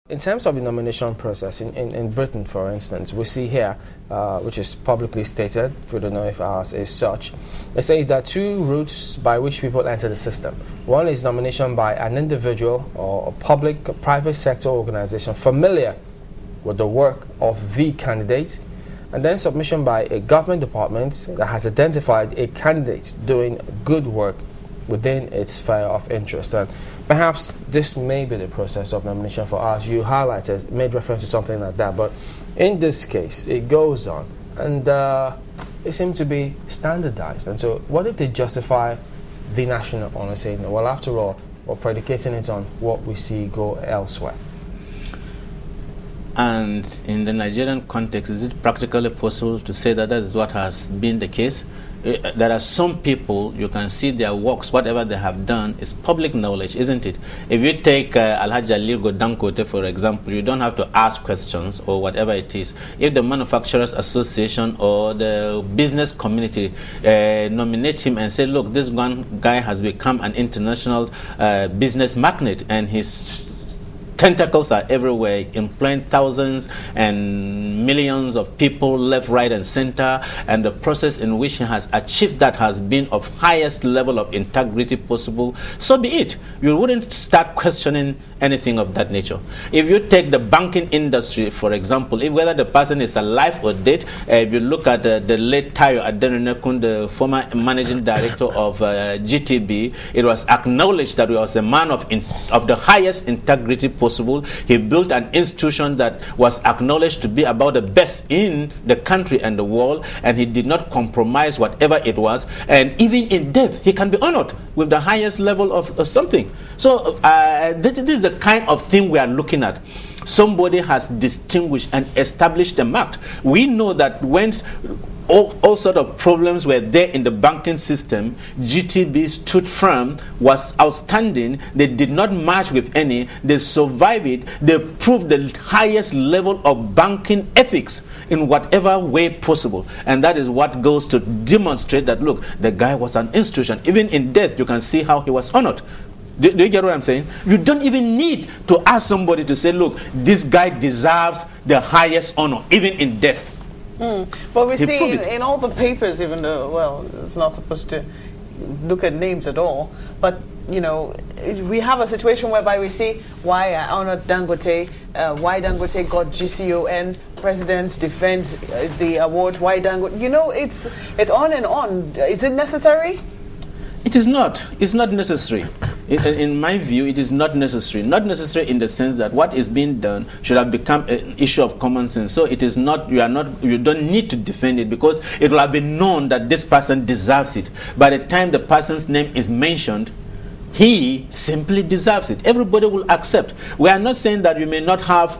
In terms of the nomination process, in Britain, for instance, we see here, which is publicly stated, we don't know if ours is such, it says there are two routes by which people enter the system. One is nomination by an individual or a public or private sector organization familiar with the work of the candidate, and then submission by a government department that has identified a candidate doing good work within its sphere of interest. And perhaps this may be the process of nomination for us. You highlighted, made reference to something like that, but in this case, it goes on, and it seems to be standardized. And so what if they justify the national honor, saying, well, after all, we're predicating it on what we see go elsewhere? And in the Nigerian context, is it practically possible to say that that is what has been the case? There are some people, you can see their works, whatever they have done is public knowledge, isn't it? If you take Alhaji Aligo Dangote, for example, you don't have to ask questions or whatever it is. If the Manufacturers Association or the business community nominate him and say, look, this one guy has become an international business magnate and his tentacles are everywhere, employing thousands and millions of people left, right, and center, and the process in which he has achieved that has been of highest level of integrity possible, so be it. You wouldn't start questioning anything of that nature. If you take the banking industry, for example, if whether the person is alive or dead, if you look at the late Tayo Adenonekun, the former managing director of GTB, it was acknowledged that he was a man of the highest integrity possible. He built an institution that was acknowledged to be about the best in the country and the world, and he did not compromise whatever it was. And even in death, he can be honored with the highest level of something. So this is the kind of thing we are looking at. Somebody has distinguished and established a mark. We know that when all sort of problems were there in the banking system, GTB stood firm, was outstanding. They did not match with any. They survived it. They proved the highest level of banking ethics in whatever way possible. And that is what goes to demonstrate that, look, the guy was an institution. Even in death, you can see how he was honored. Do you get what I'm saying? You don't even need to ask somebody to say, look, this guy deserves the highest honor, even in death. But we see in all the papers, even though, well, it's not supposed to look at names at all, but, you know, we have a situation whereby we see why I honored Dangote, why Dangote got GCON, presidents defend the award, why Dangote, you know, it's on and on. Is it necessary? It is not. It's not necessary. In my view, it is not necessary. Not necessary in the sense that what is being done should have become an issue of common sense. So it is not. You don't need to defend it because it will have been known that this person deserves it. By the time the person's name is mentioned, he simply deserves it. Everybody will accept. We are not saying that we may not have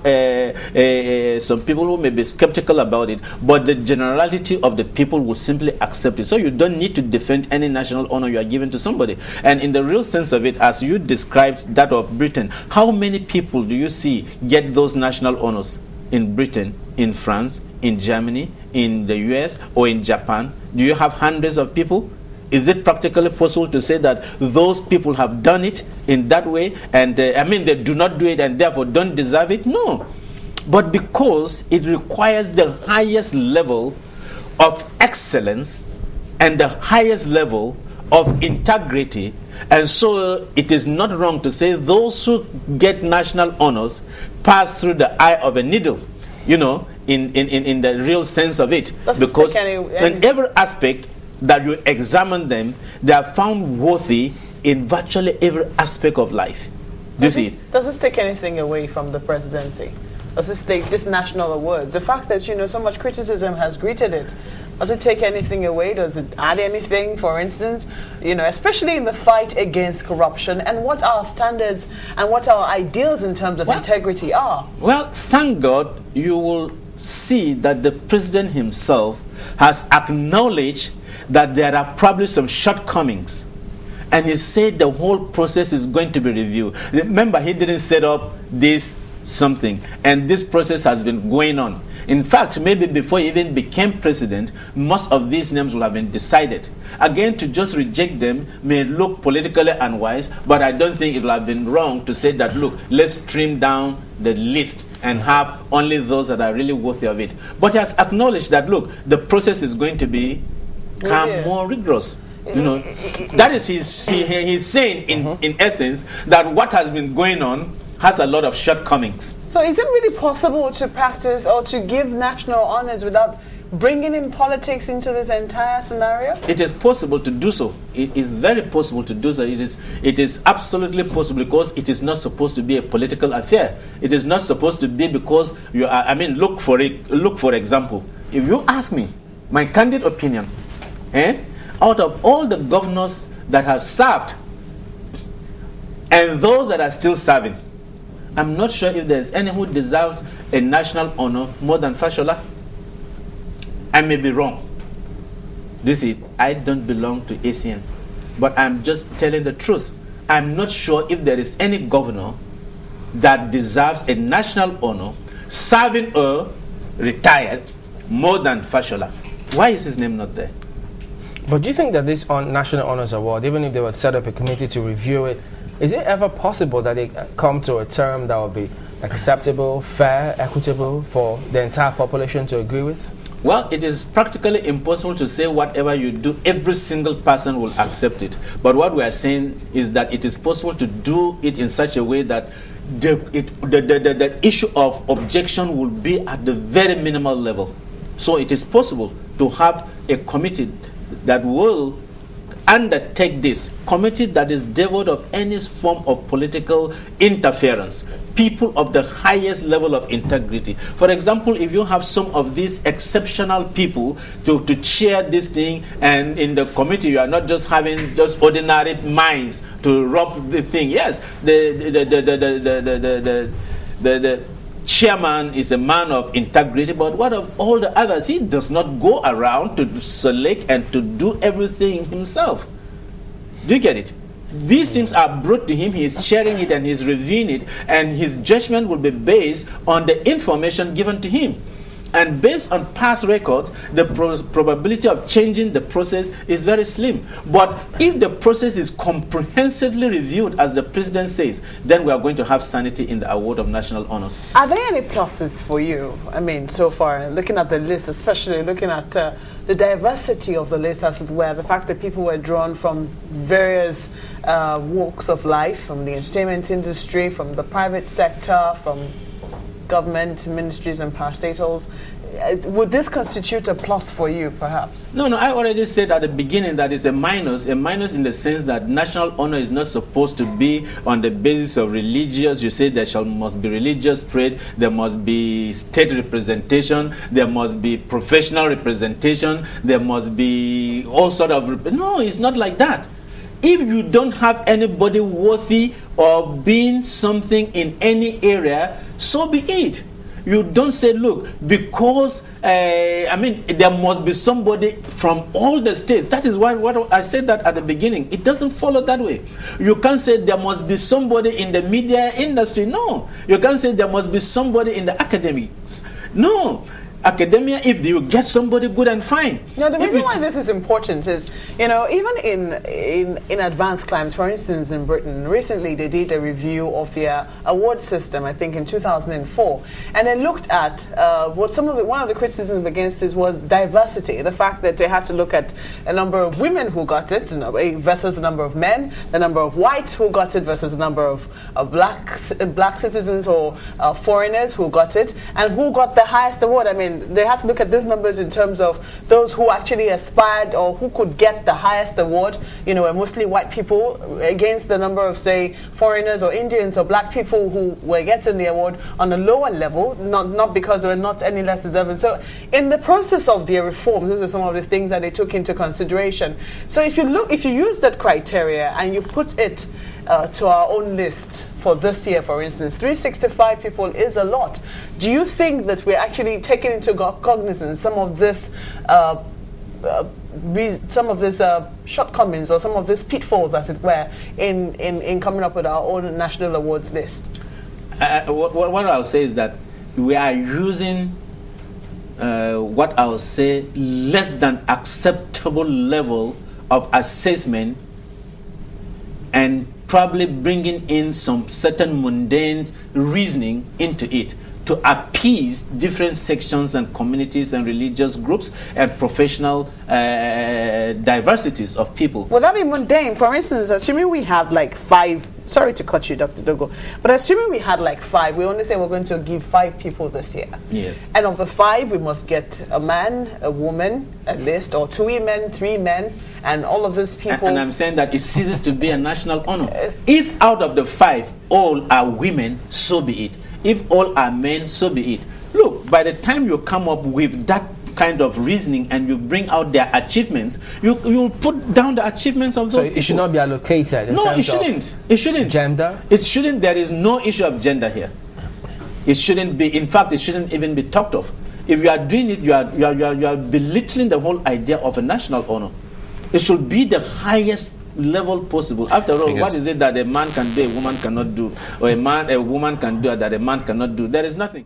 some people who may be skeptical about it, but the generality of the people will simply accept it. So you don't need to defend any national honor you are given to somebody. And in the real sense of it, as you described that of Britain, how many people do you see get those national honors in Britain, in France, in Germany, in the US, or in Japan? Do you have hundreds of people? Is it practically possible to say that those people have done it in that way and I mean they do not do it and therefore don't deserve it? No. But because it requires the highest level of excellence and the highest level of integrity, and so it is not wrong to say those who get national honors pass through the eye of a needle, you know, in the real sense of it. Because in every aspect that you examine them, they are found worthy in virtually every aspect of life. Do you see? Does this take anything away from the presidency? Does this take this national awards? The fact that, you know, so much criticism has greeted it, does it take anything away? Does it add anything, for instance, you know, especially in the fight against corruption and what our standards and what our ideals in terms of integrity are? Well, thank God you will see that the president himself has acknowledged that there are probably some shortcomings, and he said the whole process is going to be reviewed. Remember, he didn't set up this something, and this process has been going on. In fact, maybe before he even became president, most of these names will have been decided. Again, to just reject them may look politically unwise, but I don't think it would have been wrong to say that, look, let's trim down the list and have only those that are really worthy of it. But he has acknowledged that, look, the process is going to become more rigorous. You know, that is he's saying in essence that what has been going on has a lot of shortcomings. So is it really possible to practice or to give national honors without bringing in politics into this entire scenario? It is possible to do so. It is very possible to do so. It is absolutely possible, because it is not supposed to be a political affair. It is not supposed to be because you are, I mean, look for example, if you ask me my candid opinion, out of all the governors that have served and those that are still serving, I'm not sure if there's any who deserves a national honor more than Fashola. I may be wrong. This is, I don't belong to ACN, but I'm just telling the truth. I'm not sure if there is any governor that deserves a national honor, serving or retired, more than Fashola. Why is his name not there? But do you think that this National Honors Award, even if they would set up a committee to review it, is it ever possible that they come to a term that will be acceptable, fair, equitable for the entire population to agree with? Well, it is practically impossible to say whatever you do, every single person will accept it. But what we are saying is that it is possible to do it in such a way that the issue of objection will be at the very minimal level. So it is possible to have a committee that will undertake this, committee that is devoid of any form of political interference, people of the highest level of integrity. For example, if you have some of these exceptional people to chair this thing, and in the committee you are not just having just ordinary minds to rub the thing. Yes, the chairman is a man of integrity, but what of all the others? He does not go around to select and to do everything himself. Do you get it? These things are brought to him, he is sharing it and he is reviewing it, and his judgment will be based on the information given to him. And based on past records, the probability of changing the process is very slim. But if the process is comprehensively reviewed, as the president says, then we are going to have sanity in the award of national honors. Are there any pluses for you? I mean, so far, looking at the list, especially looking at the diversity of the list, as it were, the fact that people were drawn from various walks of life, from the entertainment industry, from the private sector, from government, ministries and parastatals. Would this constitute a plus for you, perhaps? No, I already said at the beginning that it's a minus in the sense that national honor is not supposed to be on the basis of religious. You say there must be religious spread, there must be state representation, there must be professional representation, there must be all sort of... No, it's not like that. If you don't have anybody worthy of being something in any area, so be it. You don't say, look, because, there must be somebody from all the states. That is why what I said that at the beginning. It doesn't follow that way. You can't say there must be somebody in the media industry. No. You can't say there must be somebody in the academics. No. Academia, if you get somebody good and fine. Now, the reason why this is important is, even in advanced climes, for instance, in Britain, recently they did a review of their award system, I think in 2004, and they looked at one of the criticisms against this was diversity, the fact that they had to look at a number of women who got it versus the number of men, the number of whites who got it versus the number of black citizens or foreigners who got it, and who got the highest award. I mean, they had to look at these numbers in terms of those who actually aspired or who could get the highest award, mostly white people, against the number of, say, foreigners or Indians or black people who were getting the award on a lower level, not because they were not any less deserving. So in the process of their reform, those are some of the things that they took into consideration. So if you use that criteria and you put it to our own list for this year, for instance, 365 people is a lot. Do you think that we're actually taking into cognizance some of this shortcomings or some of these pitfalls, as it were, in coming up with our own national awards list? What I'll say is that we are using what I'll say less than acceptable level of assessment and probably bringing in some certain mundane reasoning into it to appease different sections and communities and religious groups and professional diversities of people. Would that be mundane? For instance, assuming we have like 5, sorry to cut you, Dr. Dogo, but assuming we had like 5, we only say we're going to give 5 people this year. Yes. And of the 5, we must get a man, a woman, at least, or 2 women, 3 men, and all of these people. And I'm saying that it ceases to be a national honor. If out of the 5, all are women, so be it. If all are men, so be it. Look, by the time you come up with that kind of reasoning and you bring out their achievements, you put down the achievements of those people. It should not be allocated in No, terms it shouldn't. of It shouldn't. gender? It shouldn't. There is no issue of gender here. It shouldn't be. In fact, it shouldn't even be talked of. If you are doing it, you are belittling the whole idea of a national honor. It should be the highest level possible. After all, what is it that a man can do, a woman cannot do, or a woman can do that a man cannot do? There is nothing.